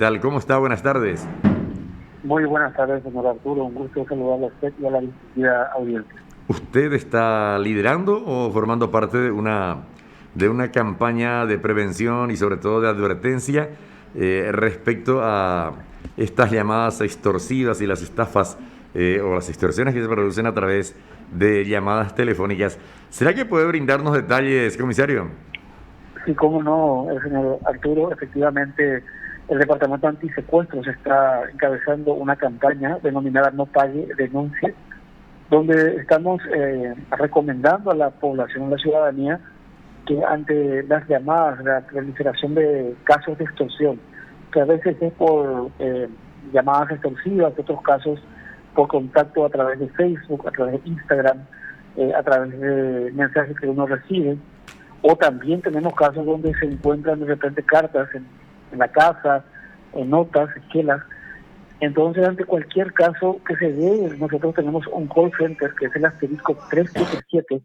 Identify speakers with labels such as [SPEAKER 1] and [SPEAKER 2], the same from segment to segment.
[SPEAKER 1] Digital. ¿Cómo está? Buenas tardes.
[SPEAKER 2] Muy buenas tardes, señor Arturo. Un gusto saludarle a usted y a la distinguida audiencia.
[SPEAKER 1] ¿Usted está liderando o formando parte de una campaña de prevención y sobre todo de advertencia respecto a estas llamadas extorsivas y las estafas o las extorsiones que se producen a través de llamadas telefónicas? ¿Será que puede brindarnos detalles, comisario?
[SPEAKER 2] Sí, cómo no, señor Arturo. Efectivamente, el Departamento Antisecuestros está encabezando una campaña denominada No Pague, Denuncie, donde estamos recomendando a la población, a la ciudadanía, que ante las llamadas, la proliferación de casos de extorsión, que a veces es por llamadas extorsivas, otros casos por contacto a través de Facebook, a través de Instagram, a través de mensajes que uno recibe, o también tenemos casos donde se encuentran de repente cartas en la casa, en notas, esquelas. Entonces, ante cualquier caso que se dé, nosotros tenemos un call center que es el asterisco 377,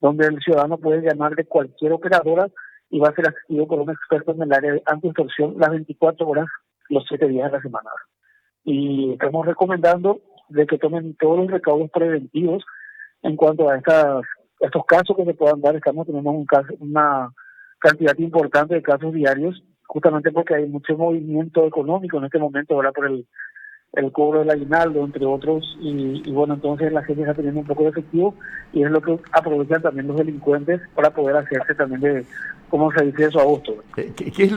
[SPEAKER 2] donde el ciudadano puede llamar de cualquier operadora y va a ser asistido por un experto en el área de anti-extorsión las 24 horas, los 7 días de la semana. Y estamos recomendando de que tomen todos los recaudos preventivos en cuanto a estos casos que se puedan dar. Estamos teniendo una cantidad importante de casos diarios, justamente porque hay mucho movimiento económico en este momento, ahora por el cobro del aguinaldo, entre otros, y bueno, entonces la gente está teniendo un poco de efectivo y es lo que aprovechan también los delincuentes para poder hacerse también de, como se dice, eso a gusto.
[SPEAKER 1] ¿Qué es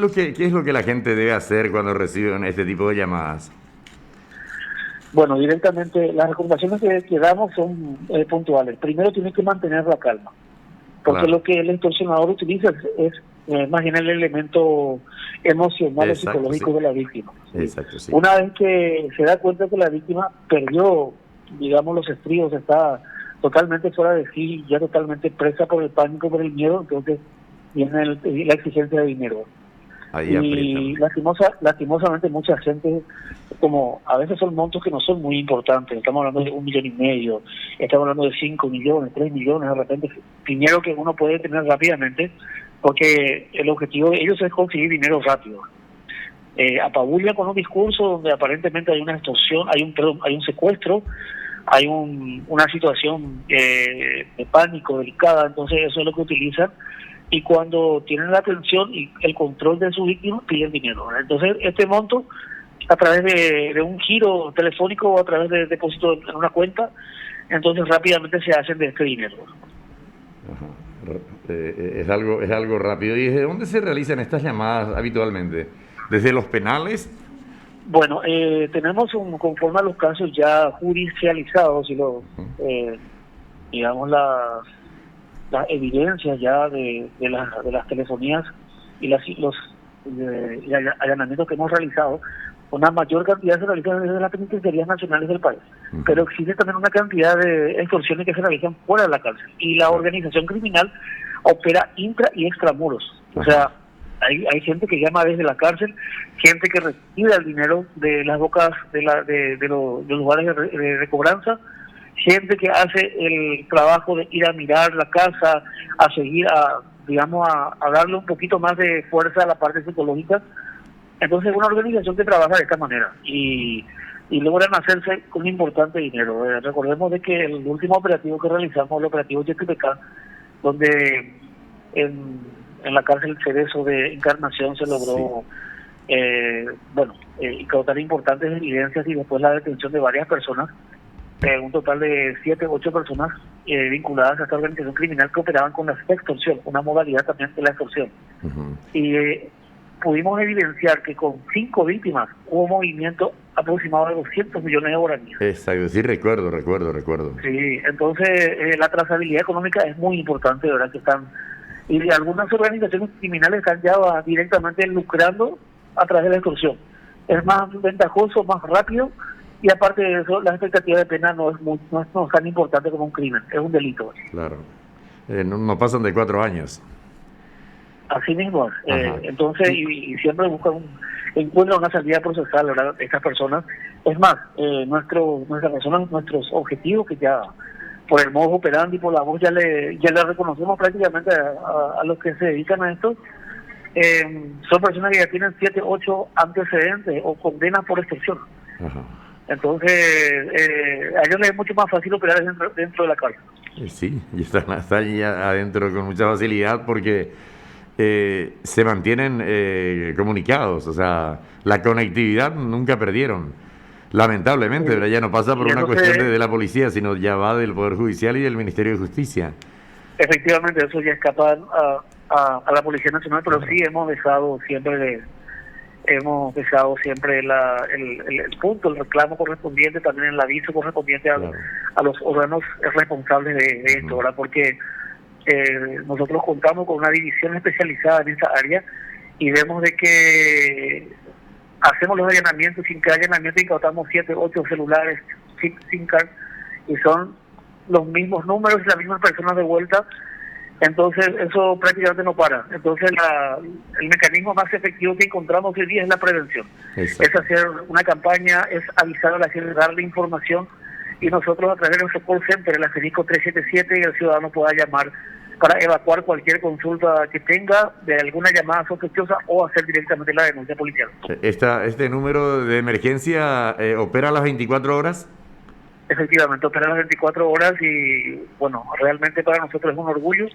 [SPEAKER 1] lo que la gente debe hacer cuando reciben este tipo de llamadas?
[SPEAKER 2] Bueno, directamente las recomendaciones que damos son puntuales. Primero, tienen que mantener la calma, porque
[SPEAKER 1] Claro.
[SPEAKER 2] lo que el extorsionador utiliza es más bien el elemento emocional o
[SPEAKER 1] Exacto, sí.
[SPEAKER 2] psicológico de la víctima, ¿sí?
[SPEAKER 1] Exacto, sí.
[SPEAKER 2] Una vez que se da cuenta que la víctima perdió, digamos, los estribos, está totalmente fuera de sí, ya totalmente presa por el pánico, por el miedo, entonces viene la exigencia de dinero.
[SPEAKER 1] Ahí aprietan.
[SPEAKER 2] Y lastimosamente mucha gente, como a veces son montos que no son muy importantes, estamos hablando de 1,5 millones, estamos hablando de 5 millones, 3 millones, de repente dinero que uno puede tener rápidamente, porque el objetivo de ellos es conseguir dinero rápido. Apabulla con un discurso donde aparentemente hay una extorsión, hay un secuestro, hay una situación de pánico delicada, entonces eso es lo que utilizan, y cuando tienen la atención y el control de su víctima piden dinero, ¿verdad? Entonces este monto, a través de un giro telefónico o a través de depósito en una cuenta, entonces rápidamente se hacen de este dinero.
[SPEAKER 1] Ajá. Es algo rápido. ¿Y desde dónde se realizan estas llamadas habitualmente? ¿Desde los penales?
[SPEAKER 2] Bueno, tenemos conforme a los casos ya judicializados y digamos las evidencias ya de las telefonías y los allanamientos que hemos realizado. Una mayor cantidad se realiza desde las penitenciarías nacionales del país, pero existe también una cantidad de extorsiones que se realizan fuera de la cárcel, y la organización criminal opera intra y extramuros. O sea, hay gente que llama desde la cárcel, gente que recibe el dinero de las bocas de los lugares de cobranza, gente que hace el trabajo de ir a mirar la casa, a seguir, digamos, a darle un poquito más de fuerza a la parte psicológica. Entonces es una organización que trabaja de esta manera y logran hacerse con un importante dinero. Recordemos de que el último operativo que realizamos, el operativo Yetipecá, donde en la cárcel Cerezo de Encarnación se logró incautar importantes evidencias y después la detención de varias personas, un total de 7 u 8 personas vinculadas a esta organización criminal que operaban con la extorsión, una modalidad también de la extorsión. Y pudimos evidenciar que con 5 víctimas hubo movimiento aproximado de 200 millones de guaraníes.
[SPEAKER 1] Exacto, sí, recuerdo.
[SPEAKER 2] Sí, entonces la trazabilidad económica es muy importante, ¿verdad? Y algunas organizaciones criminales están ya directamente lucrando a través de la extorsión. Es más ventajoso, más rápido, y aparte de eso, la expectativa de pena no es tan importante como un crimen, es un delito.
[SPEAKER 1] Claro. No pasan de 4 años.
[SPEAKER 2] Así mismo,
[SPEAKER 1] Ajá.
[SPEAKER 2] entonces, y siempre encuentran una salida procesal, ¿verdad? Estas personas. Es más, nuestras personas, nuestros objetivos, que ya por el modo operandi y por la voz ya le reconocemos prácticamente a los que se dedican a esto, son personas que ya tienen 7, 8 antecedentes o condenas por extorsión.
[SPEAKER 1] Ajá.
[SPEAKER 2] Entonces, a ellos les es mucho más fácil operar dentro de la cárcel.
[SPEAKER 1] Sí, y están allí adentro con mucha facilidad porque se mantienen comunicados, o sea, la conectividad nunca perdieron, lamentablemente, pero ya no pasa por
[SPEAKER 2] Y
[SPEAKER 1] una
[SPEAKER 2] entonces,
[SPEAKER 1] cuestión de la policía, sino ya va del Poder Judicial y del Ministerio de Justicia.
[SPEAKER 2] efectivamente, eso ya escapa a la Policía Nacional, pero sí hemos dejado siempre el punto, el reclamo correspondiente, también el aviso correspondiente
[SPEAKER 1] Claro.
[SPEAKER 2] a los órganos responsables de esto, ¿verdad? Porque nosotros contamos con una división especializada en esta área y vemos de que hacemos los allanamientos, sin que allanamiento incautamos 7, 8 celulares sin card y son los mismos números y las mismas personas de vuelta. Entonces eso prácticamente no para. Entonces el mecanismo más efectivo que encontramos hoy día es la prevención.
[SPEAKER 1] Exacto.
[SPEAKER 2] Es hacer una campaña, es avisar a la gente, darle información y nosotros a través de nuestro call center, el asterisco 377, y el ciudadano pueda llamar para evacuar cualquier consulta que tenga de alguna llamada sospechosa o hacer directamente la denuncia policial.
[SPEAKER 1] ¿Este número de emergencia opera a las 24 horas?
[SPEAKER 2] Efectivamente, opera las 24 horas y bueno, realmente para nosotros es un orgullo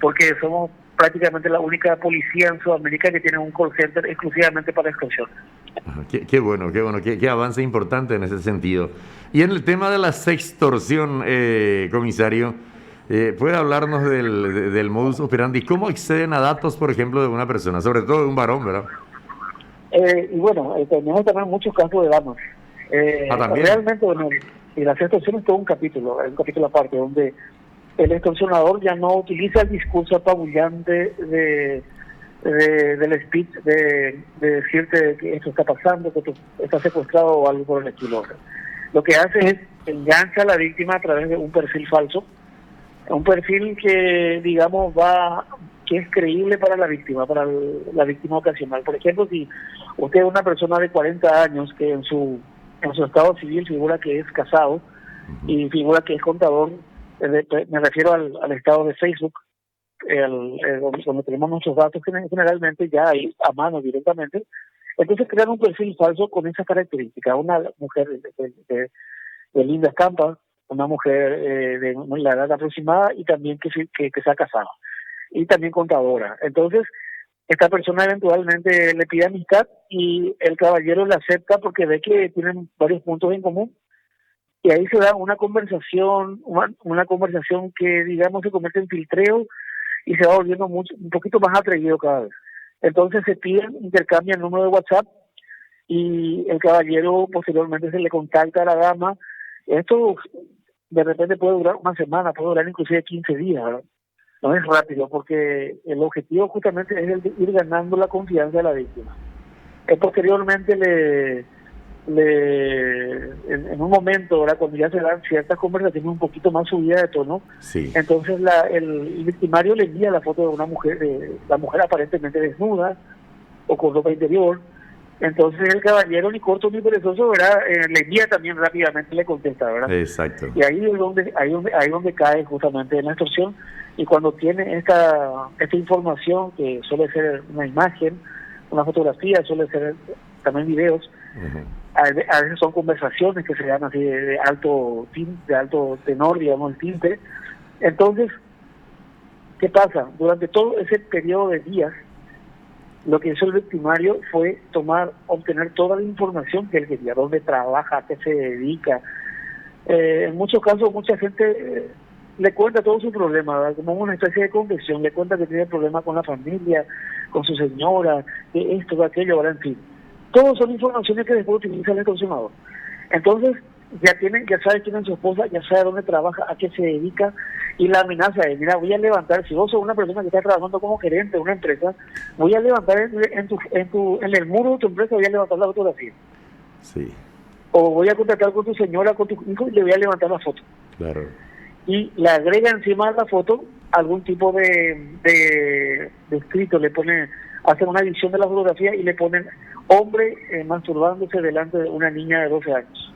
[SPEAKER 2] porque somos prácticamente la única policía en Sudamérica que tiene un call center exclusivamente para extorsión.
[SPEAKER 1] Qué bueno, qué avance importante en ese sentido. Y en el tema de la sextorsión, comisario, ¿puede hablarnos del modus operandi? ¿Cómo acceden a datos, por ejemplo, de una persona, sobre todo de un varón, verdad?
[SPEAKER 2] Y bueno, tenemos también muchos casos de damas.
[SPEAKER 1] ¿También?
[SPEAKER 2] Realmente, bueno, y la extorsión es todo un capítulo aparte, donde el extorsionador ya no utiliza el discurso apabullante del speech de decirte que esto está pasando, que tú estás secuestrado o algo por el estilo. Lo que hace es engancha a la víctima a través de un perfil falso, un perfil que, digamos, que es creíble para la víctima ocasional. Por ejemplo, si usted es una persona de 40 años que en su estado civil figura que es casado y figura que es contador, me refiero al estado de Facebook, donde tenemos nuestros datos generalmente ya ahí a mano directamente. Entonces crean un perfil falso con esas características: una mujer de linda estampa, una mujer de la edad aproximada y también que sea casada y también contadora. Entonces esta persona eventualmente le pide amistad y el caballero la acepta porque ve que tienen varios puntos en común y ahí se da una conversación que, digamos, se convierte en filtreo y se va volviendo un poquito más atrevido cada vez. Entonces se intercambian el número de WhatsApp y el caballero posteriormente se le contacta a la dama. Esto de repente puede durar una semana, puede durar inclusive 15 días, ¿verdad? No es rápido, porque el objetivo justamente es el de ir ganando la confianza de la víctima. Posteriormente en un momento, ahora cuando ya se dan ciertas conversaciones un poquito más subidas de tono,
[SPEAKER 1] Sí.
[SPEAKER 2] entonces el victimario le envía la foto de una mujer, la mujer aparentemente desnuda o con ropa interior. Entonces el caballero, ni corto ni perezoso, ¿verdad? Le envía también rápidamente, le contesta, ¿verdad?
[SPEAKER 1] Exacto.
[SPEAKER 2] Y ahí es donde cae justamente en la extorsión. Y cuando tiene esta información, que suele ser una imagen, una fotografía, suele ser también videos, a veces son conversaciones que se dan así de alto tenor, digamos, el tinte. Entonces, ¿qué pasa? Durante todo ese periodo de días, lo que hizo el victimario fue obtener toda la información que él quería: dónde trabaja, a qué se dedica. En muchos casos, mucha gente le cuenta todo su problema, ¿verdad? Como una especie de confesión. Le cuenta que tiene problemas con la familia, con su señora, que esto, que aquello, ¿verdad? En fin. Todas son informaciones que después utiliza el extorsionador. Entonces, ya sabe quién es su esposa, ya sabe dónde trabaja, a qué se dedica, y la amenaza es: mira, voy a levantar, si vos sos una persona que está trabajando como gerente de una empresa, voy a levantar en el muro de tu empresa, voy a levantar la fotografía.
[SPEAKER 1] Sí.
[SPEAKER 2] O voy a contactar con tu señora, con tu hijo, y le voy a levantar la foto.
[SPEAKER 1] Claro.
[SPEAKER 2] Y le agrega encima de la foto algún tipo de escrito, hacen una edición de la fotografía y le ponen hombre masturbándose delante de una niña de 12 años.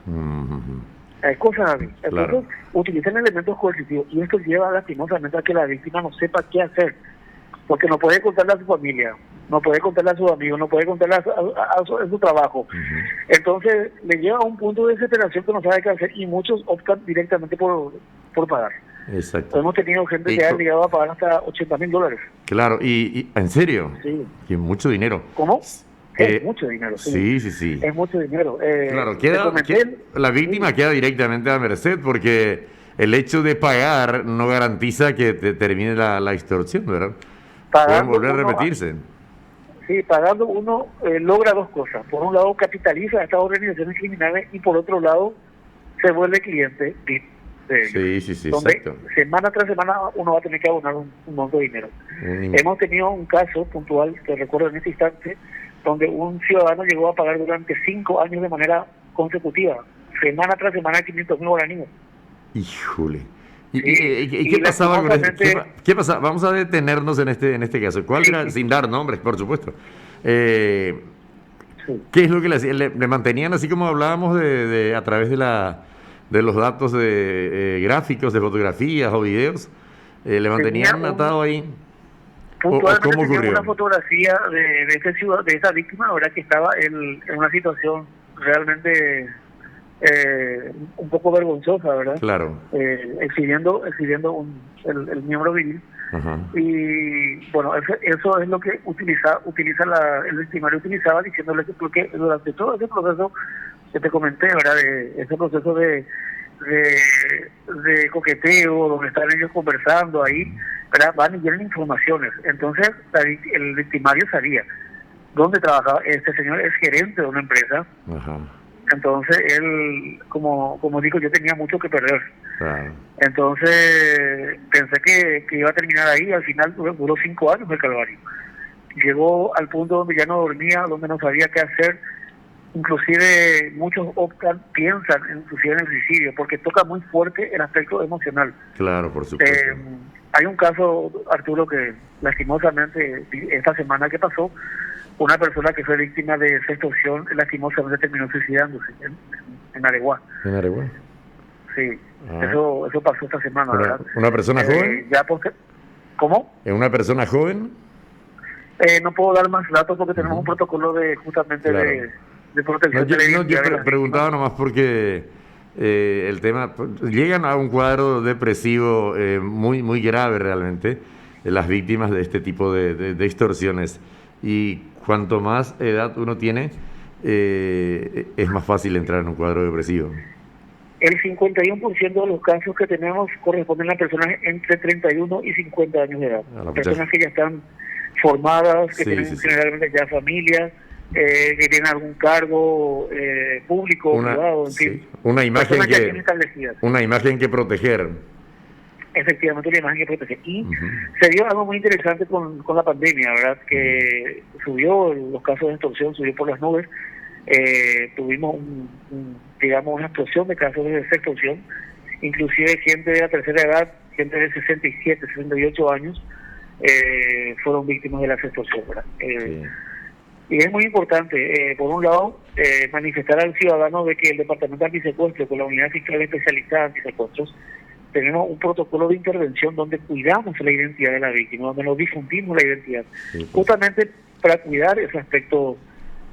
[SPEAKER 2] Hay cosas así. Entonces,
[SPEAKER 1] Claro.
[SPEAKER 2] utilizan elementos coercitivos y esto lleva lastimosamente a que la víctima no sepa qué hacer, porque no puede contarle a su familia, no puede contarle a sus amigos, no puede contarle a su trabajo.
[SPEAKER 1] Ujú.
[SPEAKER 2] Entonces le lleva a un punto de desesperación que no sabe qué hacer y muchos optan directamente por pagar.
[SPEAKER 1] Exacto.
[SPEAKER 2] Hemos tenido gente
[SPEAKER 1] Y
[SPEAKER 2] que ha
[SPEAKER 1] co-
[SPEAKER 2] llegado a pagar hasta $80,000.
[SPEAKER 1] Claro, ¿en serio?
[SPEAKER 2] Sí.
[SPEAKER 1] Y mucho dinero.
[SPEAKER 2] ¿Cómo? Es
[SPEAKER 1] Eh,
[SPEAKER 2] mucho dinero, sí.
[SPEAKER 1] sí, sí, sí.
[SPEAKER 2] Es mucho dinero.
[SPEAKER 1] Claro,
[SPEAKER 2] Te comenté,
[SPEAKER 1] la víctima
[SPEAKER 2] sí,
[SPEAKER 1] queda directamente a merced porque el hecho de pagar no garantiza que te termine la extorsión, ¿verdad? Pueden
[SPEAKER 2] pagando
[SPEAKER 1] volver a
[SPEAKER 2] uno,
[SPEAKER 1] repetirse.
[SPEAKER 2] sí, pagando uno logra dos cosas. Por un lado capitaliza a estas organizaciones criminales y por otro lado se vuelve cliente de ellos.
[SPEAKER 1] Sí, sí, sí,
[SPEAKER 2] Donde
[SPEAKER 1] exacto.
[SPEAKER 2] semana tras semana uno va a tener que abonar un monto de dinero. Hemos tenido un caso puntual que recuerdo en este instante, donde un ciudadano llegó a pagar durante 5 años de manera consecutiva, semana tras semana, 500,000 guaraníes.
[SPEAKER 1] Híjole.
[SPEAKER 2] Sí,
[SPEAKER 1] ¿Qué
[SPEAKER 2] y
[SPEAKER 1] pasaba con eso?
[SPEAKER 2] lastimosamente,
[SPEAKER 1] ¿Qué pasaba? Vamos a detenernos en este caso. ¿Cuál
[SPEAKER 2] sí,
[SPEAKER 1] era, sin dar nombres, por supuesto? Eh,
[SPEAKER 2] sí.
[SPEAKER 1] ¿Qué es lo que le hacían? Le mantenían así como hablábamos a través de los datos de gráficos, de fotografías o videos? ¿Le
[SPEAKER 2] Tenía
[SPEAKER 1] mantenían atado ahí? ¿O
[SPEAKER 2] puntualmente
[SPEAKER 1] cómo
[SPEAKER 2] tenía
[SPEAKER 1] ocurrió?
[SPEAKER 2] una fotografía de esa víctima, ahora que estaba en una situación realmente un poco vergonzosa, ¿verdad?
[SPEAKER 1] Claro.
[SPEAKER 2] Exhibiendo el miembro viril.
[SPEAKER 1] Ajá.
[SPEAKER 2] Y bueno, eso es lo que el victimario utilizaba, diciéndole que porque durante todo ese proceso que te comenté, ¿verdad? Ese proceso de coqueteo, donde están ellos conversando ahí, ¿verdad? Van y vienen informaciones. Entonces el victimario sabía dónde trabajaba. Este señor es gerente de una empresa.
[SPEAKER 1] Ajá.
[SPEAKER 2] Entonces él, como digo, yo tenía mucho que perder.
[SPEAKER 1] Claro.
[SPEAKER 2] Entonces pensé que iba a terminar ahí. Al final duró 5 años el calvario. Llegó al punto donde ya no dormía, donde no sabía qué hacer. Inclusive muchos piensan inclusive en el suicidio porque toca muy fuerte el aspecto emocional.
[SPEAKER 1] Claro, por supuesto.
[SPEAKER 2] Hay un caso, Arturo, que lastimosamente esta semana que pasó, una persona que fue víctima de esa extorsión lastimosamente terminó suicidándose en Areguá.
[SPEAKER 1] ¿En Areguá?
[SPEAKER 2] Sí,
[SPEAKER 1] Ah.
[SPEAKER 2] eso pasó esta semana, ¿verdad?
[SPEAKER 1] ¿Una persona joven?
[SPEAKER 2] ¿Cómo?
[SPEAKER 1] ¿Es una persona joven?
[SPEAKER 2] No puedo dar más datos porque tenemos un protocolo justamente
[SPEAKER 1] Claro.
[SPEAKER 2] de protección
[SPEAKER 1] No, yo,
[SPEAKER 2] de la
[SPEAKER 1] no,
[SPEAKER 2] identidad
[SPEAKER 1] yo
[SPEAKER 2] de las
[SPEAKER 1] preguntaba
[SPEAKER 2] víctimas.
[SPEAKER 1] nomás porque el tema, llegan a un cuadro depresivo muy, muy grave realmente, las víctimas de este tipo de extorsiones. Y cuanto más edad uno tiene, es más fácil entrar en un cuadro depresivo.
[SPEAKER 2] El 51% de los casos que tenemos corresponden a personas entre 31 y 50 años de edad. Personas que ya están formadas, que
[SPEAKER 1] Sí,
[SPEAKER 2] tienen
[SPEAKER 1] sí, sí.
[SPEAKER 2] generalmente ya familias, que tienen algún cargo público, privado, en
[SPEAKER 1] Sí,
[SPEAKER 2] fin.
[SPEAKER 1] una imagen
[SPEAKER 2] Personas ya bien establecidas.
[SPEAKER 1] una imagen que proteger.
[SPEAKER 2] Efectivamente, una imagen que protege. Y
[SPEAKER 1] Ujú.
[SPEAKER 2] se dio algo muy interesante con la pandemia, ¿verdad? Que subió los casos de extorsión, subió por las nubes. Tuvimos digamos, una explosión de casos de extorsión. Inclusive gente de la tercera edad, gente de 67, 68 años, fueron víctimas de la extorsión, ¿verdad?
[SPEAKER 1] Sí.
[SPEAKER 2] Y es muy importante, por un lado, manifestar al ciudadano de que el Departamento Antisecuestro, con la Unidad Fiscal Especializada de Antisecuestros, tenemos un protocolo de intervención donde cuidamos la identidad de la víctima, donde nos difundimos la identidad,
[SPEAKER 1] Sí,
[SPEAKER 2] justamente para cuidar ese aspecto,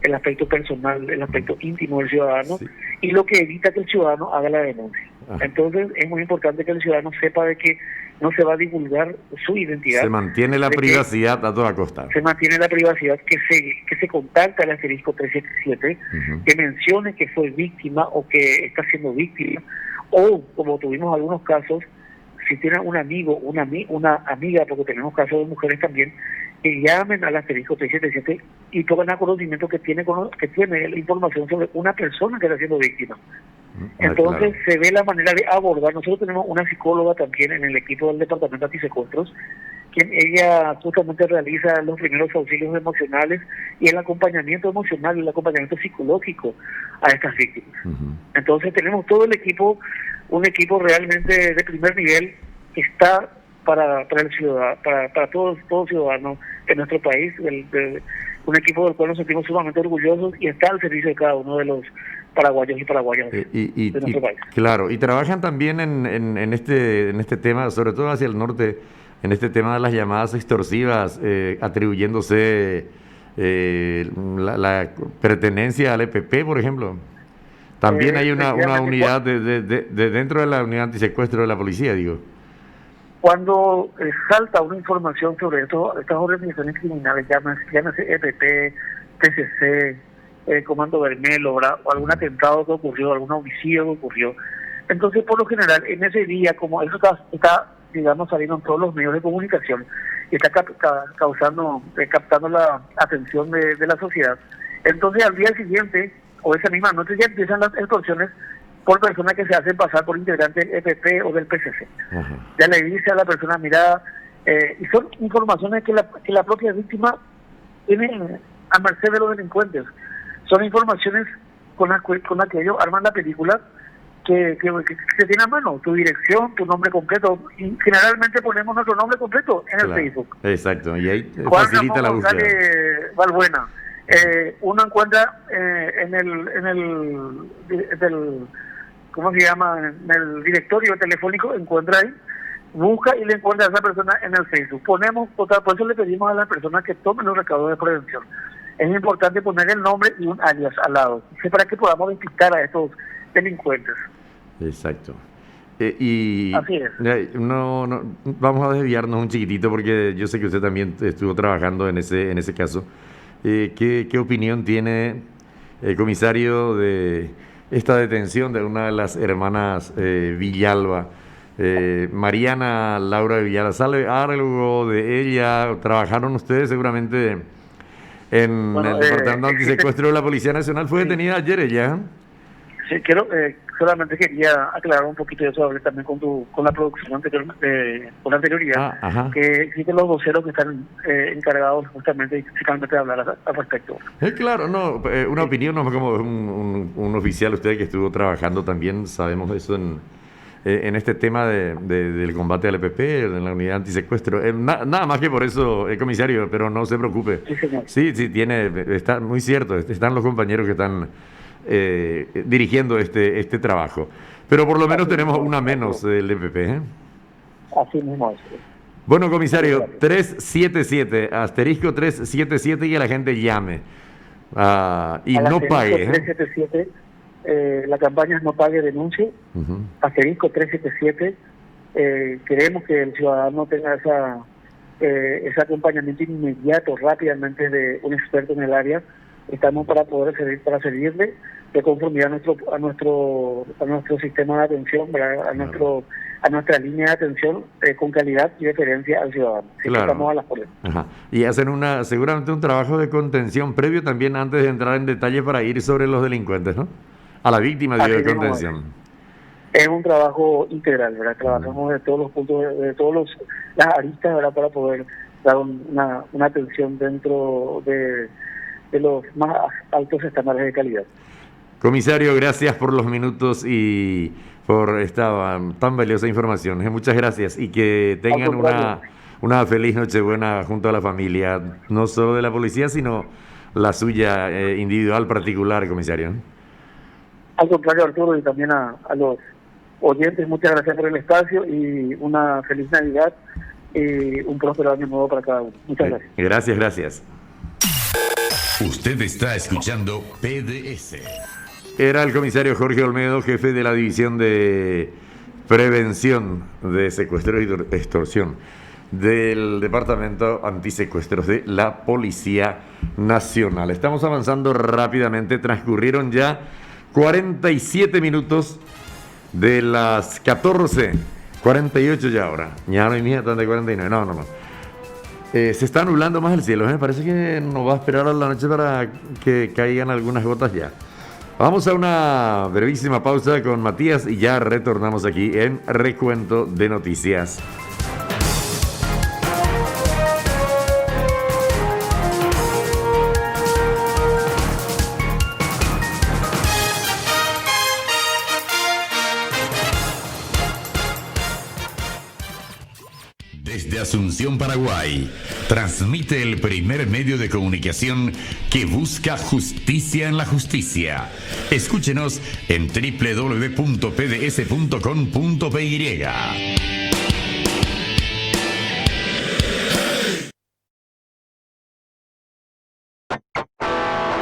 [SPEAKER 2] el aspecto personal, el aspecto íntimo del ciudadano,
[SPEAKER 1] Sí.
[SPEAKER 2] y lo que evita que el ciudadano haga la denuncia.
[SPEAKER 1] Ajá.
[SPEAKER 2] Entonces es muy importante que el ciudadano sepa de que no se va a divulgar su identidad.
[SPEAKER 1] Se mantiene la
[SPEAKER 2] de que
[SPEAKER 1] privacidad a toda costa.
[SPEAKER 2] se mantiene la privacidad, que se contacta al asterisco 377,
[SPEAKER 1] Ujú.
[SPEAKER 2] que mencione que fue víctima o que está siendo víctima, o como tuvimos algunos casos, si tienen un amigo, una amiga, porque tenemos casos de mujeres también, que llamen al asterisco 377 y pongan a conocimiento que tiene la información sobre una persona que está siendo víctima. Entonces
[SPEAKER 1] Claro.
[SPEAKER 2] se ve la manera de abordar. Nosotros tenemos una psicóloga también en el equipo del Departamento Antisecuestros, quien ella justamente realiza los primeros auxilios emocionales y el acompañamiento emocional, el acompañamiento psicológico a estas víctimas.
[SPEAKER 1] Ujú.
[SPEAKER 2] Entonces tenemos todo el equipo, un equipo realmente de primer nivel que está para el ciudadano, para todos ciudadanos de nuestro país, un equipo del cual nos sentimos sumamente orgullosos y está al servicio de cada uno de los paraguayos y paraguayas de nuestro país.
[SPEAKER 1] Claro, y trabajan también en este tema, sobre todo hacia el norte, en este tema de las llamadas extorsivas, atribuyéndose la pertenencia al EPP, por ejemplo. También hay una unidad de dentro de la unidad antisecuestro de la policía, digo.
[SPEAKER 2] Cuando salta una información sobre estas organizaciones criminales, llámese EPP, PCC, Comando Bermelo, ¿verdad? O algún atentado que ocurrió, algún homicidio que ocurrió. Entonces, por lo general, en ese día, como eso está digamos, saliendo en todos los medios de comunicación, y está captando la atención de la sociedad, entonces al día siguiente, o esa misma noche, ya empiezan las extorsiones por personas que se hacen pasar por integrantes del EPP o del PCC. Uh-huh. Ya le dice a la persona, mira, y son informaciones que la propia víctima tiene a merced de los delincuentes. Son informaciones con las que ellos arman la película que se tiene a mano, tu dirección, tu nombre completo, y generalmente ponemos nuestro nombre completo en el Facebook.
[SPEAKER 1] Exacto, y ahí facilita la búsqueda.
[SPEAKER 2] Valbuena. Uno encuentra en el ¿cómo se llama? En el directorio telefónico, encuentra ahí, busca y le encuentra a esa persona en el Facebook. Por eso le pedimos a las personas que tomen los recaudos de prevención. Es importante poner el nombre y un alias al lado, para que podamos identificar a estos delincuentes.
[SPEAKER 1] Exacto. Y
[SPEAKER 2] así es.
[SPEAKER 1] No, vamos a desviarnos un chiquitito porque yo sé que usted también estuvo trabajando en ese caso. ¿Qué opinión tiene el comisario de esta detención de una de las hermanas Villalba, Mariana Laura Villalba? ¿Sabe algo de ella? ¿Trabajaron ustedes seguramente en el Departamento Antisecuestro de la Policía Nacional? Fue detenida ayer ella.
[SPEAKER 2] Sí, solamente quería aclarar un poquito de eso, hablé también con la producción anterior, con anterioridad, que existen los voceros que están encargados justamente y físicamente de hablar al respecto.
[SPEAKER 1] Claro, una opinión, no como un oficial, usted que estuvo trabajando también, sabemos eso en este tema del combate al EPP, en la unidad antisecuestro. Nada más que por eso, comisario, pero no se preocupe.
[SPEAKER 2] Sí, señor.
[SPEAKER 1] Sí, está muy cierto, están los compañeros que están dirigiendo este trabajo. Pero por lo menos tenemos una menos del EPP, ¿eh?
[SPEAKER 2] Así mismo es.
[SPEAKER 1] Bueno, comisario, 377, asterisco 377, y que la gente llame y no pague.
[SPEAKER 2] 377, la campaña es no pague, denuncie. Uh-huh. Asterisco 377, queremos que el ciudadano tenga ese acompañamiento inmediato, rápidamente, de un experto en el área. Estamos para servirle de conformidad a nuestro sistema de atención, ¿verdad? a nuestra línea de atención con calidad y deferencia al ciudadano.
[SPEAKER 1] Claro.
[SPEAKER 2] Estamos a las órdenes.
[SPEAKER 1] Ajá. Y hacen seguramente un trabajo de contención previo también antes de entrar en detalle para ir sobre los delincuentes, ¿no? A la víctima de contención.
[SPEAKER 2] Es un trabajo integral, ¿verdad? Trabajamos de todos los puntos, de las aristas, ¿verdad? Para poder dar una atención dentro de los más altos estándares de calidad.
[SPEAKER 1] Comisario, gracias por los minutos y por esta tan valiosa información. Muchas gracias y que tengan una feliz Nochebuena junto a la familia, no solo de la policía, sino la suya individual, particular, comisario.
[SPEAKER 2] Al contrario, Arturo, y también a los oyentes, muchas gracias por el espacio y una feliz Navidad y un próspero año nuevo para cada uno. Muchas gracias.
[SPEAKER 1] Gracias.
[SPEAKER 3] Usted está escuchando PDS.
[SPEAKER 1] Era el comisario Jorge Olmedo, jefe de la División de Prevención de Secuestro y Extorsión del Departamento Antisecuestros de la Policía Nacional. Estamos avanzando rápidamente, transcurrieron ya 47 minutos de las 14:48 ya ahora. Ya no hay mía, tan de 49. No. Se está nublando más el cielo, me parece que nos va a esperar a la noche para que caigan algunas gotas ya. Vamos a una brevísima pausa con Matías y ya retornamos aquí en Recuento de Noticias.
[SPEAKER 3] Desde Asunción, Paraguay, transmite el primer medio de comunicación que busca justicia en la justicia. Escúchenos en www.pds.com.py.